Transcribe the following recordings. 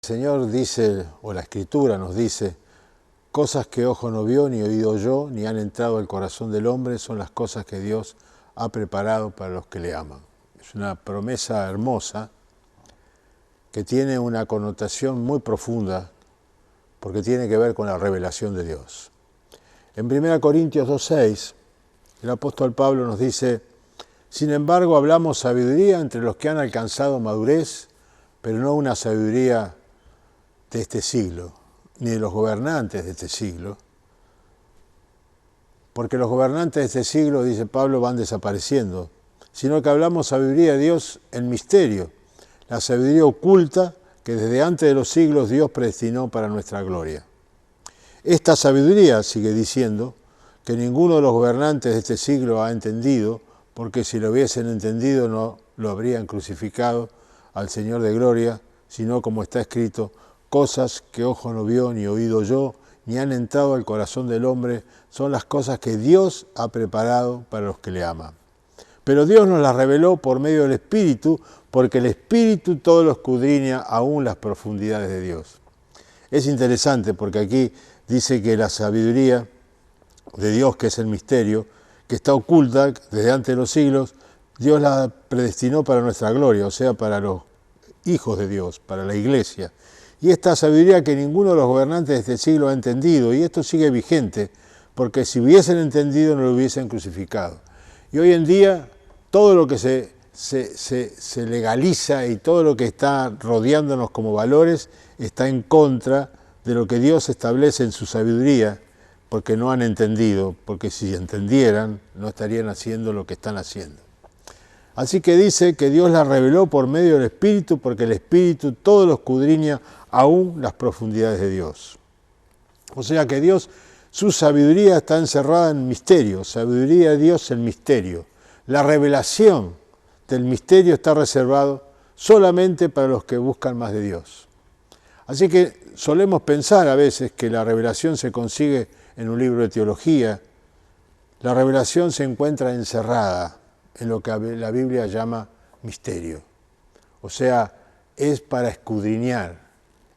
El Señor dice, o la Escritura nos dice, cosas que ojo no vio, ni oído oyó, ni han entrado al corazón del hombre, son las cosas que Dios ha preparado para los que le aman. Es una promesa hermosa que tiene una connotación muy profunda porque tiene que ver con la revelación de Dios. En 1 Corintios 2:6, el apóstol Pablo nos dice, sin embargo hablamos sabiduría entre los que han alcanzado madurez, pero no una sabiduría de este siglo, ni de los gobernantes de este siglo, porque los gobernantes de este siglo, dice Pablo, van desapareciendo, sino que hablamos sabiduría de Dios en misterio, la sabiduría oculta que desde antes de los siglos Dios predestinó para nuestra gloria. Esta sabiduría, sigue diciendo, que ninguno de los gobernantes de este siglo ha entendido, porque si lo hubiesen entendido no lo habrían crucificado al Señor de gloria, sino como está escrito, cosas que ojo no vio, ni oído oyó, ni han entrado al corazón del hombre, son las cosas que Dios ha preparado para los que le aman. Pero Dios nos las reveló por medio del Espíritu, porque el Espíritu todo lo escudriña aún las profundidades de Dios. Es interesante porque aquí dice que la sabiduría de Dios, que es el misterio, que está oculta desde antes de los siglos, Dios la predestinó para nuestra gloria, o sea, para los hijos de Dios, para la iglesia. Y esta sabiduría que ninguno de los gobernantes de este siglo ha entendido, y esto sigue vigente, porque si hubiesen entendido no lo hubiesen crucificado. Y hoy en día todo lo que se legaliza y todo lo que está rodeándonos como valores está en contra de lo que Dios establece en su sabiduría, porque no han entendido, porque si entendieran no estarían haciendo lo que están haciendo. Así que dice que Dios la reveló por medio del Espíritu, porque el Espíritu todo lo escudriña aún las profundidades de Dios. O sea que Dios, su sabiduría está encerrada en misterio, sabiduría de Dios en misterio. La revelación del misterio está reservado solamente para los que buscan más de Dios. Así que solemos pensar a veces que la revelación se consigue en un libro de teología. La revelación se encuentra encerrada en lo que la Biblia llama misterio. O sea, es para escudriñar,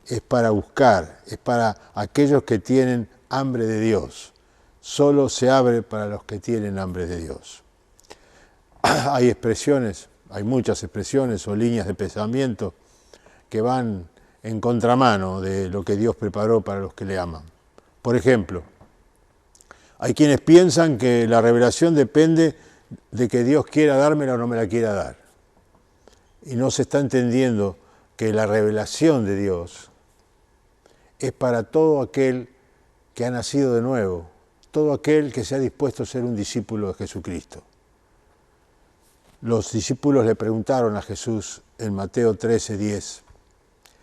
es para buscar, es para aquellos que tienen hambre de Dios. Solo se abre para los que tienen hambre de Dios. Hay expresiones, hay muchas expresiones o líneas de pensamiento que van en contramano de lo que Dios preparó para los que le aman. Por ejemplo, hay quienes piensan que la revelación depende de que Dios quiera dármela o no me la quiera dar. Y no se está entendiendo que la revelación de Dios es para todo aquel que ha nacido de nuevo, todo aquel que se ha dispuesto a ser un discípulo de Jesucristo. Los discípulos le preguntaron a Jesús en Mateo 13:10.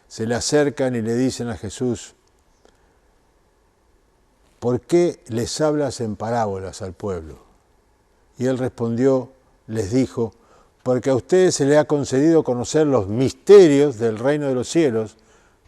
Se le acercan y le dicen a Jesús, ¿por qué les hablas en parábolas al pueblo? Y él respondió, les dijo, porque a ustedes se les ha concedido conocer los misterios del reino de los cielos,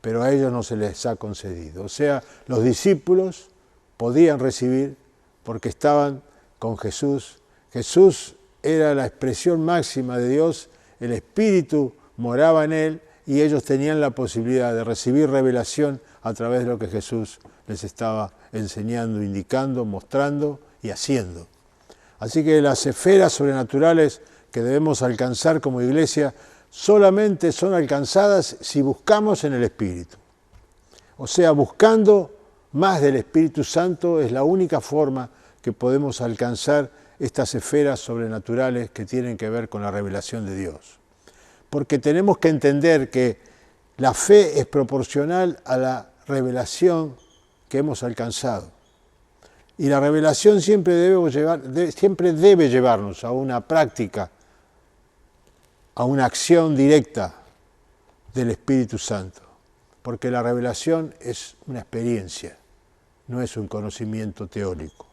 pero a ellos no se les ha concedido. O sea, los discípulos podían recibir porque estaban con Jesús. Jesús era la expresión máxima de Dios, el Espíritu moraba en él y ellos tenían la posibilidad de recibir revelación a través de lo que Jesús les estaba enseñando, indicando, mostrando y haciendo. Así que las esferas sobrenaturales que debemos alcanzar como iglesia solamente son alcanzadas si buscamos en el Espíritu. O sea, buscando más del Espíritu Santo es la única forma que podemos alcanzar estas esferas sobrenaturales que tienen que ver con la revelación de Dios. Porque tenemos que entender que la fe es proporcional a la revelación que hemos alcanzado. Y la revelación siempre debe llevarnos a una práctica, a una acción directa del Espíritu Santo. Porque la revelación es una experiencia, no es un conocimiento teórico.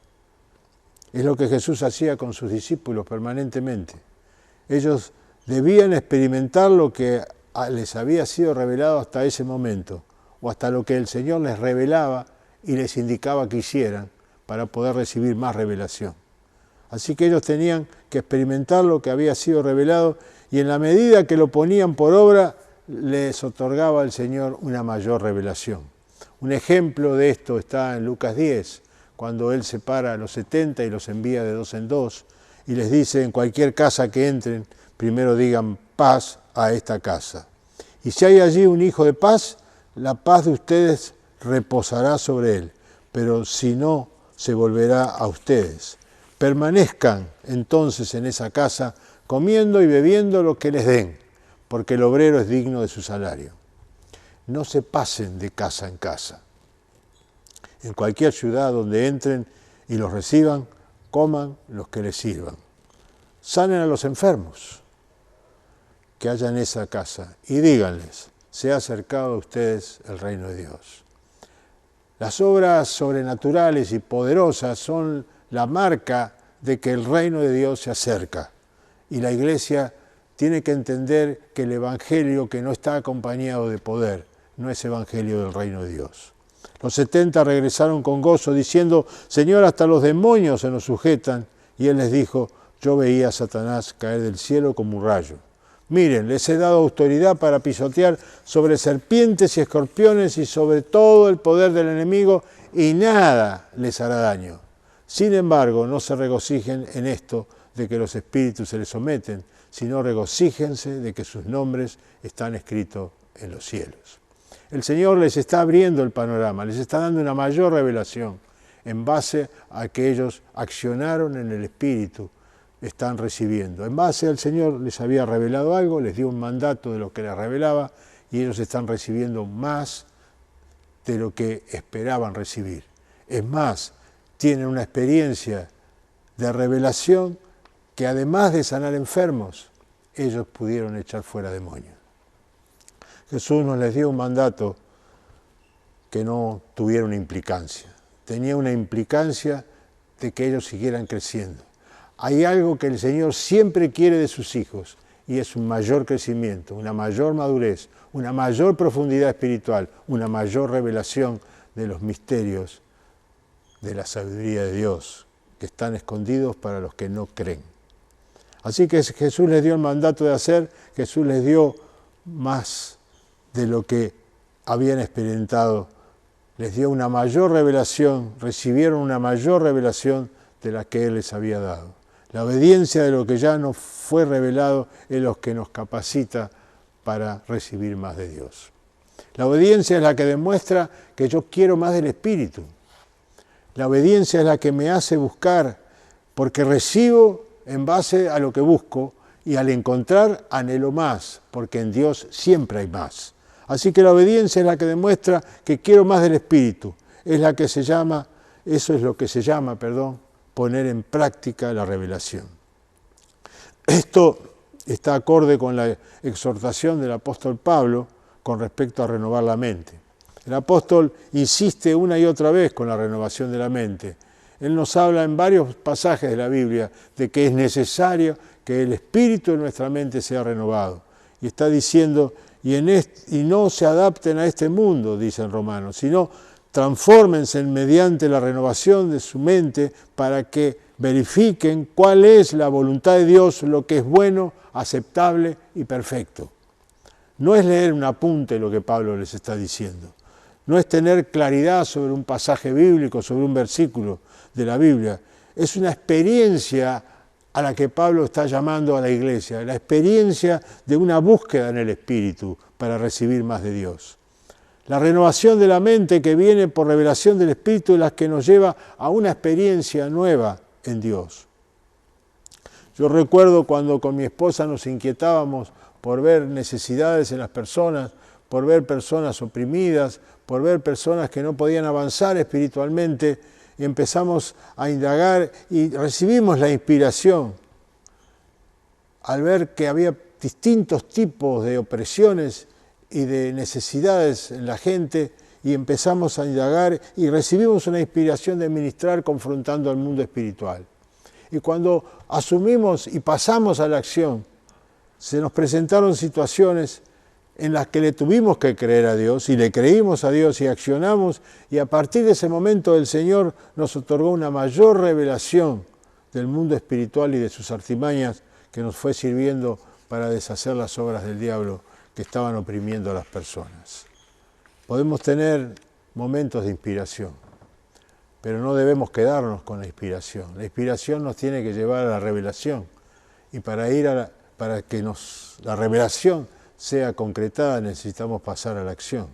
Es lo que Jesús hacía con sus discípulos permanentemente. Ellos debían experimentar lo que les había sido revelado hasta ese momento, o hasta lo que el Señor les revelaba y les indicaba que hicieran para poder recibir más revelación. Así que ellos tenían que experimentar lo que había sido revelado y en la medida que lo ponían por obra, les otorgaba el Señor una mayor revelación. Un ejemplo de esto está en Lucas 10, cuando Él separa a los 70 y los envía de 2 en 2, y les dice, en cualquier casa que entren, primero digan paz a esta casa. Y si hay allí un hijo de paz, la paz de ustedes reposará sobre él, pero si no, se volverá a ustedes. Permanezcan entonces en esa casa, comiendo y bebiendo lo que les den, porque el obrero es digno de su salario. No se pasen de casa en casa. En cualquier ciudad donde entren y los reciban, coman los que les sirvan. Sanen a los enfermos que haya en esa casa y díganles, se ha acercado a ustedes el reino de Dios. Las obras sobrenaturales y poderosas son la marca de que el reino de Dios se acerca. Y la Iglesia tiene que entender que el Evangelio que no está acompañado de poder no es Evangelio del reino de Dios. Los 70 regresaron con gozo diciendo, Señor, hasta los demonios se nos sujetan. Y Él les dijo, yo veía a Satanás caer del cielo como un rayo. Miren, les he dado autoridad para pisotear sobre serpientes y escorpiones y sobre todo el poder del enemigo y nada les hará daño. Sin embargo, no se regocijen en esto de que los espíritus se les someten, sino regocíjense de que sus nombres están escritos en los cielos. El Señor les está abriendo el panorama, les está dando una mayor revelación en base a que ellos accionaron en el Espíritu, están recibiendo. En base al Señor les había revelado algo, les dio un mandato de lo que les revelaba y ellos están recibiendo más de lo que esperaban recibir. Es más, tienen una experiencia de revelación que además de sanar enfermos, ellos pudieron echar fuera demonios. Jesús nos les dio un mandato que no tuviera una implicancia. Tenía una implicancia de que ellos siguieran creciendo. Hay algo que el Señor siempre quiere de sus hijos y es un mayor crecimiento, una mayor madurez, una mayor profundidad espiritual, una mayor revelación de los misterios de la sabiduría de Dios que están escondidos para los que no creen. Así que Jesús les dio el mandato de hacer, Jesús les dio más de lo que habían experimentado, les dio una mayor revelación, recibieron una mayor revelación de la que Él les había dado. La obediencia de lo que ya nos fue revelado es lo que nos capacita para recibir más de Dios. La obediencia es la que demuestra que yo quiero más del Espíritu. La obediencia es la que me hace buscar, porque recibo en base a lo que busco y al encontrar anhelo más, porque en Dios siempre hay más. Así que la obediencia es la que demuestra que quiero más del Espíritu. Es la que se llama, eso es lo que se llama, poner en práctica la revelación. Esto está acorde con la exhortación del apóstol Pablo con respecto a renovar la mente. El apóstol insiste una y otra vez con la renovación de la mente. Él nos habla en varios pasajes de la Biblia de que es necesario que el espíritu de nuestra mente sea renovado. Y está diciendo, y no se adapten a este mundo, dice en Romanos, sino transfórmense mediante la renovación de su mente para que verifiquen cuál es la voluntad de Dios, lo que es bueno, aceptable y perfecto. No es leer un apunte lo que Pablo les está diciendo. No es tener claridad sobre un pasaje bíblico, sobre un versículo de la Biblia. Es una experiencia a la que Pablo está llamando a la iglesia, la experiencia de una búsqueda en el Espíritu para recibir más de Dios. La renovación de la mente que viene por revelación del Espíritu es la que nos lleva a una experiencia nueva en Dios. Yo recuerdo cuando con mi esposa nos inquietábamos por ver necesidades en las personas, por ver personas oprimidas, por ver personas que no podían avanzar espiritualmente, y empezamos a indagar y recibimos la inspiración al ver que había distintos tipos de opresiones y de necesidades en la gente, y empezamos a indagar y recibimos una inspiración de ministrar confrontando al mundo espiritual. Y cuando asumimos y pasamos a la acción, se nos presentaron situaciones en las que le tuvimos que creer a Dios y le creímos a Dios y accionamos, y a partir de ese momento el Señor nos otorgó una mayor revelación del mundo espiritual y de sus artimañas que nos fue sirviendo para deshacer las obras del diablo que estaban oprimiendo a las personas. Podemos tener momentos de inspiración, pero no debemos quedarnos con la inspiración. La inspiración nos tiene que llevar a la revelación, y para que la revelación sea concretada necesitamos pasar a la acción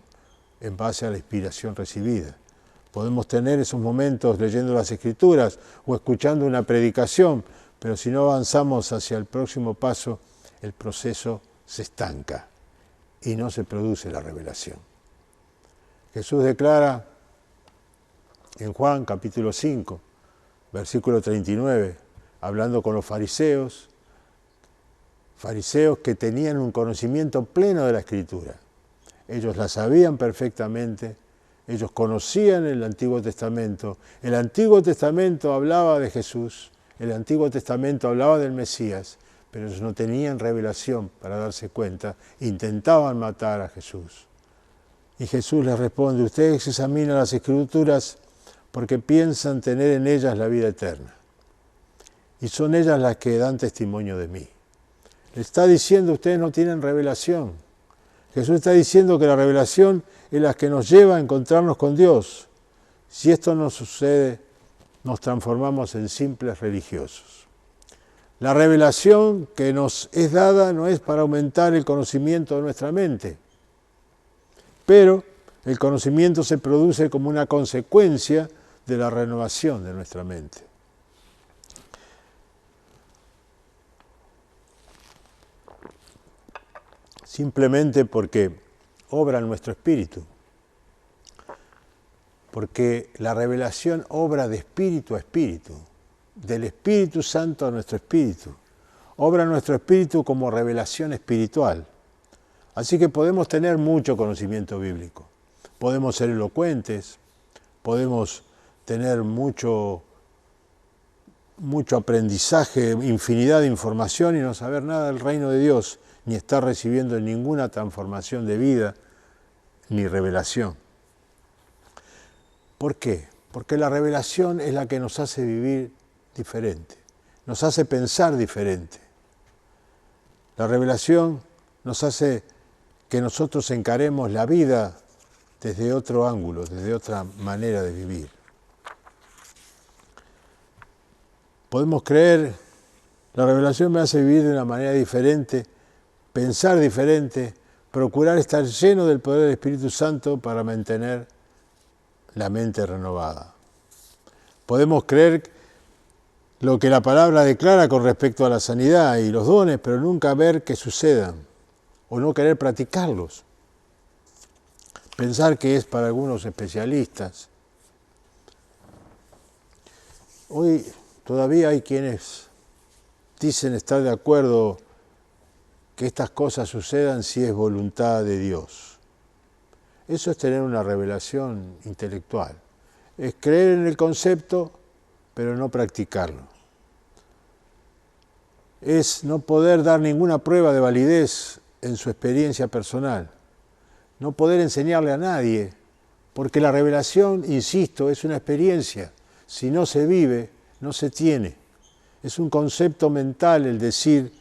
en base a la inspiración recibida. Podemos tener esos momentos leyendo las Escrituras o escuchando una predicación, pero si no avanzamos hacia el próximo paso, el proceso se estanca y no se produce la revelación. Jesús declara en Juan capítulo 5, versículo 39, hablando con los fariseos que tenían un conocimiento pleno de la Escritura. Ellos la sabían perfectamente, ellos conocían el Antiguo Testamento. El Antiguo Testamento hablaba de Jesús, el Antiguo Testamento hablaba del Mesías, pero ellos no tenían revelación para darse cuenta, intentaban matar a Jesús. Y Jesús les responde: ustedes examinan las Escrituras porque piensan tener en ellas la vida eterna, y son ellas las que dan testimonio de mí. Le está diciendo: ustedes no tienen revelación. Jesús está diciendo que la revelación es la que nos lleva a encontrarnos con Dios. Si esto no sucede, nos transformamos en simples religiosos. La revelación que nos es dada no es para aumentar el conocimiento de nuestra mente, pero el conocimiento se produce como una consecuencia de la renovación de nuestra mente. Simplemente porque obra en nuestro espíritu, porque la revelación obra de espíritu a espíritu, del Espíritu Santo a nuestro espíritu, obra en nuestro espíritu como revelación espiritual. Así que podemos tener mucho conocimiento bíblico, podemos ser elocuentes, podemos tener mucho aprendizaje, infinidad de información y no saber nada del reino de Dios, ni estar recibiendo ninguna transformación de vida, ni revelación. ¿Por qué? Porque la revelación es la que nos hace vivir diferente, nos hace pensar diferente. La revelación nos hace que nosotros encaremos la vida desde otro ángulo, desde otra manera de vivir. Podemos creer, la revelación me hace vivir de una manera diferente, pensar diferente, procurar estar lleno del poder del Espíritu Santo para mantener la mente renovada. Podemos creer lo que la palabra declara con respecto a la sanidad y los dones, pero nunca ver que sucedan o no querer practicarlos. Pensar que es para algunos especialistas. Hoy todavía hay quienes dicen estar de acuerdo que estas cosas sucedan si es voluntad de Dios. Eso es tener una revelación intelectual. Es creer en el concepto, pero no practicarlo. Es no poder dar ninguna prueba de validez en su experiencia personal. No poder enseñarle a nadie, porque la revelación, insisto, es una experiencia. Si no se vive, no se tiene. Es un concepto mental el decir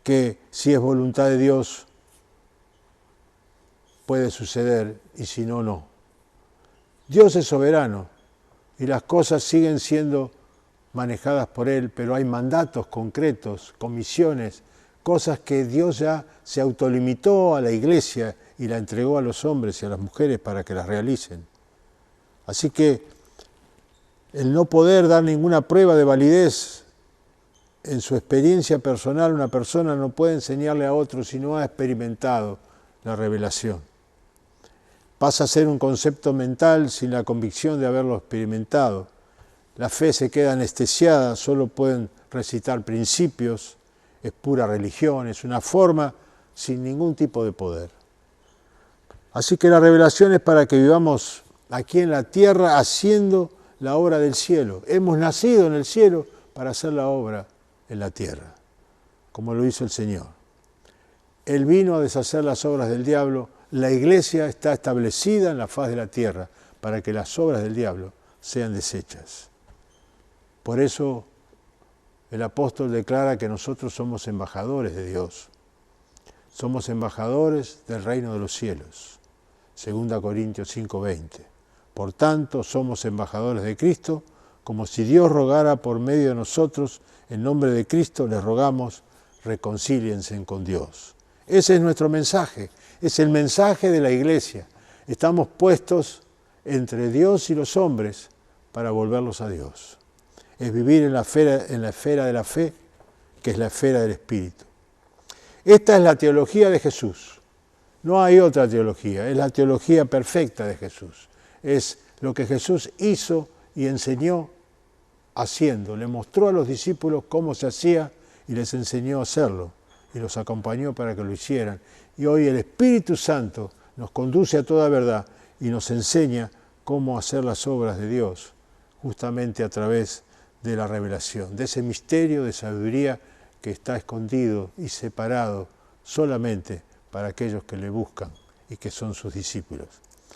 que si es voluntad de Dios puede suceder y si no, no. Dios es soberano y las cosas siguen siendo manejadas por Él, pero hay mandatos concretos, comisiones, cosas que Dios ya se autolimitó a la iglesia y la entregó a los hombres y a las mujeres para que las realicen. Así que el no poder dar ninguna prueba de validez en su experiencia personal, una persona no puede enseñarle a otro si no ha experimentado la revelación. Pasa a ser un concepto mental sin la convicción de haberlo experimentado. La fe se queda anestesiada, solo pueden recitar principios, es pura religión, es una forma sin ningún tipo de poder. Así que la revelación es para que vivamos aquí en la tierra haciendo la obra del cielo. Hemos nacido en el cielo para hacer la obra en la tierra, como lo hizo el Señor. Él vino a deshacer las obras del diablo. La iglesia está establecida en la faz de la tierra para que las obras del diablo sean deshechas. Por eso el apóstol declara que nosotros somos embajadores de Dios. Somos embajadores del reino de los cielos. 2 Corintios 5:20. Por tanto, somos embajadores de Cristo, como si Dios rogara por medio de nosotros, en nombre de Cristo les rogamos, reconcíliense con Dios. Ese es nuestro mensaje, es el mensaje de la Iglesia. Estamos puestos entre Dios y los hombres para volverlos a Dios. Es vivir en la esfera de la fe, que es la esfera del Espíritu. Esta es la teología de Jesús. No hay otra teología, es la teología perfecta de Jesús. Es lo que Jesús hizo y enseñó haciendo. Le mostró a los discípulos cómo se hacía y les enseñó a hacerlo y los acompañó para que lo hicieran. Y hoy el Espíritu Santo nos conduce a toda verdad y nos enseña cómo hacer las obras de Dios, justamente a través de la revelación, de ese misterio de sabiduría que está escondido y separado solamente para aquellos que le buscan y que son sus discípulos.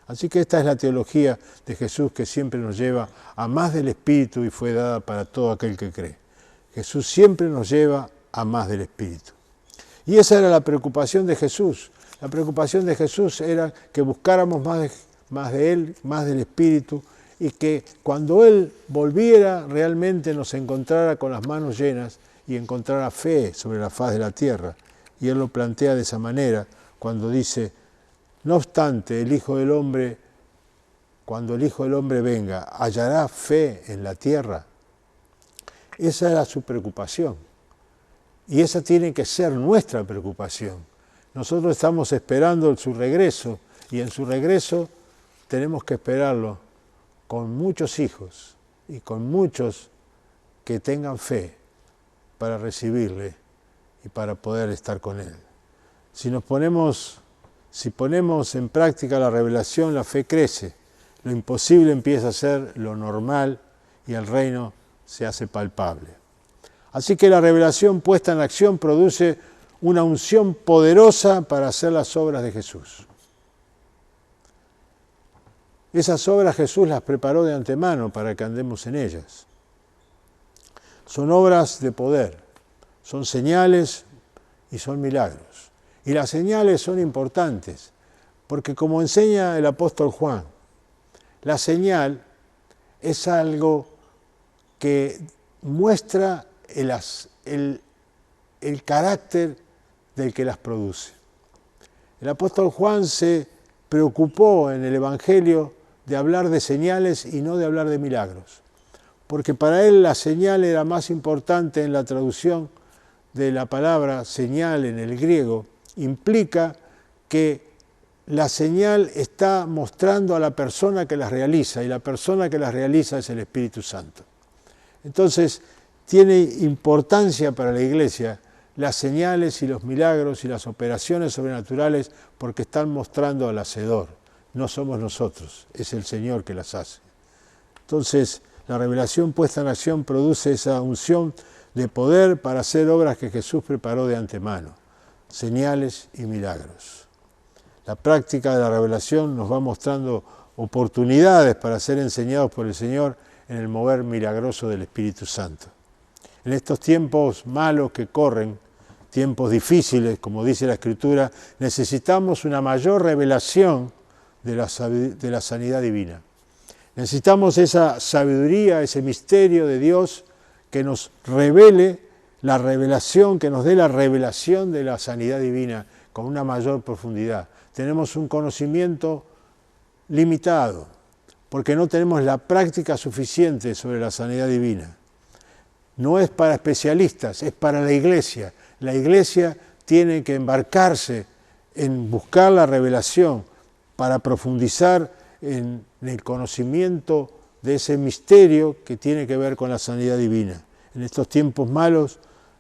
Así que esta es la teología de Jesús que siempre nos lleva a más del Espíritu y fue dada para todo aquel que cree. Jesús siempre nos lleva a más del Espíritu. Y esa era la preocupación de Jesús. La preocupación de Jesús era que buscáramos más de Él, más del Espíritu, y que cuando Él volviera realmente nos encontrara con las manos llenas y encontrara fe sobre la faz de la tierra. Y Él lo plantea de esa manera cuando dice: no obstante, el Hijo del Hombre, cuando el Hijo del Hombre venga, ¿hallará fe en la tierra? Esa era su preocupación. Y esa tiene que ser nuestra preocupación. Nosotros estamos esperando su regreso, y en su regreso tenemos que esperarlo con muchos hijos y con muchos que tengan fe para recibirle y para poder estar con Él. Si ponemos en práctica la revelación, la fe crece. Lo imposible empieza a ser lo normal y el reino se hace palpable. Así que la revelación puesta en acción produce una unción poderosa para hacer las obras de Jesús. Esas obras Jesús las preparó de antemano para que andemos en ellas. Son obras de poder, son señales y son milagros. Y las señales son importantes, porque como enseña el apóstol Juan, la señal es algo que muestra el carácter del que las produce. El apóstol Juan se preocupó en el Evangelio de hablar de señales y no de hablar de milagros, porque para él la señal era más importante. En la traducción de la palabra señal en el griego, implica que la señal está mostrando a la persona que las realiza, y la persona que las realiza es el Espíritu Santo. Entonces, tiene importancia para la Iglesia las señales y los milagros y las operaciones sobrenaturales, porque están mostrando al Hacedor. No somos nosotros, es el Señor que las hace. Entonces, la revelación puesta en acción produce esa unción de poder para hacer obras que Jesús preparó de antemano, señales y milagros. La práctica de la revelación nos va mostrando oportunidades para ser enseñados por el Señor en el mover milagroso del Espíritu Santo. En estos tiempos malos que corren, tiempos difíciles, como dice la Escritura, necesitamos una mayor revelación de la sanidad divina. Necesitamos esa sabiduría, ese misterio de Dios que nos revele la revelación, que nos dé la revelación de la sanidad divina con una mayor profundidad. Tenemos un conocimiento limitado, porque no tenemos la práctica suficiente sobre la sanidad divina. No es para especialistas, es para la Iglesia. La Iglesia tiene que embarcarse en buscar la revelación para profundizar en el conocimiento de ese misterio que tiene que ver con la sanidad divina. En estos tiempos malos,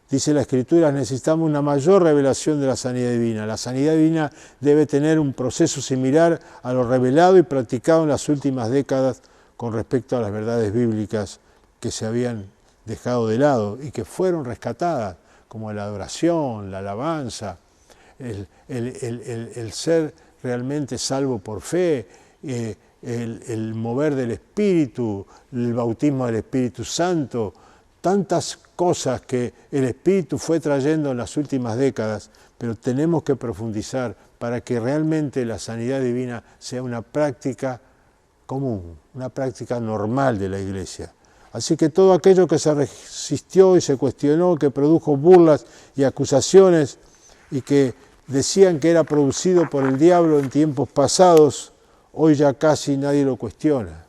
dice la Escritura, necesitamos una mayor revelación de la sanidad divina. La sanidad divina debe tener un proceso similar a lo revelado y practicado en las últimas décadas con respecto a las verdades bíblicas que se habían dejado de lado y que fueron rescatadas, como la adoración, la alabanza, el ser realmente salvo por fe, el mover del Espíritu, el bautismo del Espíritu Santo, tantas cosas que el Espíritu fue trayendo en las últimas décadas, pero tenemos que profundizar para que realmente la sanidad divina sea una práctica común, una práctica normal de la Iglesia. Así que todo aquello que se resistió y se cuestionó, que produjo burlas y acusaciones y que decían que era producido por el diablo en tiempos pasados, hoy ya casi nadie lo cuestiona.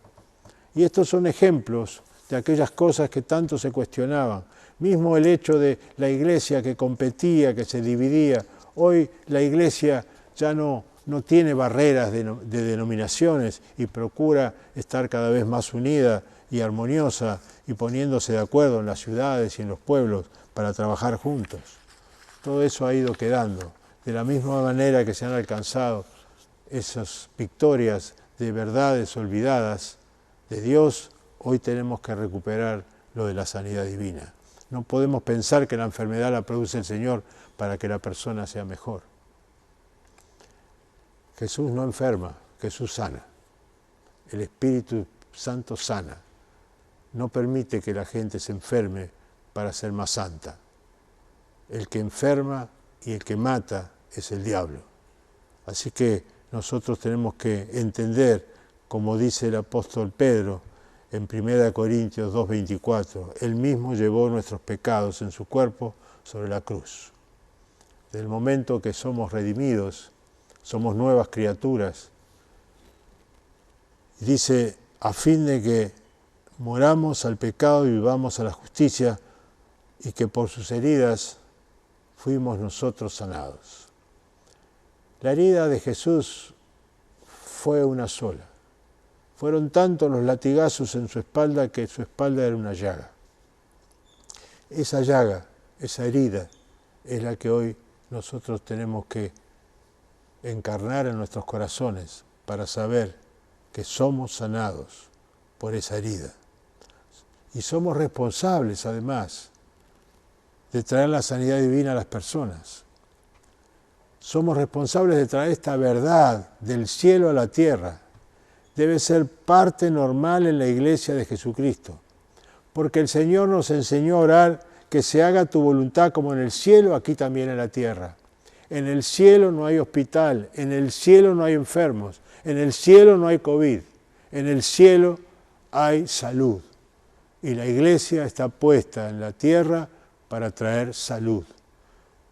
Y estos son ejemplos de aquellas cosas que tanto se cuestionaban. Mismo el hecho de la Iglesia que competía, que se dividía. Hoy la Iglesia ya no tiene barreras de denominaciones y procura estar cada vez más unida y armoniosa y poniéndose de acuerdo en las ciudades y en los pueblos para trabajar juntos. Todo eso ha ido quedando. De la misma manera que se han alcanzado esas victorias de verdades olvidadas de Dios, hoy tenemos que recuperar lo de la sanidad divina. No podemos pensar que la enfermedad la produce el Señor para que la persona sea mejor. Jesús no enferma, Jesús sana. El Espíritu Santo sana. No permite que la gente se enferme para ser más santa. El que enferma y el que mata es el diablo. Así que nosotros tenemos que entender, como dice el apóstol Pedro en 1 Corintios 2:24, Él mismo llevó nuestros pecados en su cuerpo sobre la cruz. Desde el momento que somos redimidos, somos nuevas criaturas. Y dice, a fin de que moramos al pecado y vivamos a la justicia, y que por sus heridas fuimos nosotros sanados. La herida de Jesús fue una sola. Fueron tantos los latigazos en su espalda que su espalda era una llaga. Esa llaga, esa herida, es la que hoy nosotros tenemos que encarnar en nuestros corazones para saber que somos sanados por esa herida. Y somos responsables, además, de traer la sanidad divina a las personas. Somos responsables de traer esta verdad del cielo a la tierra. Debe ser parte normal en la iglesia de Jesucristo, porque el Señor nos enseñó a orar que se haga tu voluntad como en el cielo, aquí también en la tierra. En el cielo no hay hospital, en el cielo no hay enfermos, en el cielo no hay COVID, en el cielo hay salud. Y la iglesia está puesta en la tierra para traer salud.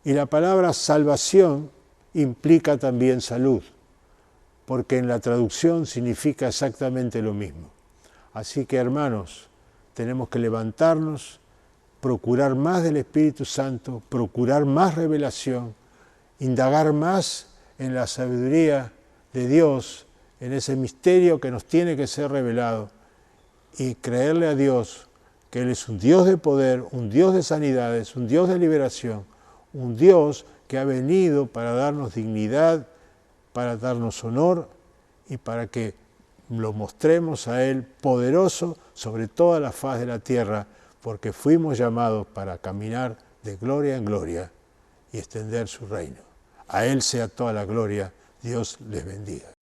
Y la palabra salvación implica también salud, porque en la traducción significa exactamente lo mismo. Así que, hermanos, tenemos que levantarnos, procurar más del Espíritu Santo, procurar más revelación, indagar más en la sabiduría de Dios, en ese misterio que nos tiene que ser revelado, y creerle a Dios que Él es un Dios de poder, un Dios de sanidades, un Dios de liberación, un Dios que ha venido para darnos dignidad, para darnos honor y para que lo mostremos a Él poderoso sobre toda la faz de la tierra, porque fuimos llamados para caminar de gloria en gloria y extender su reino. A Él sea toda la gloria. Dios les bendiga.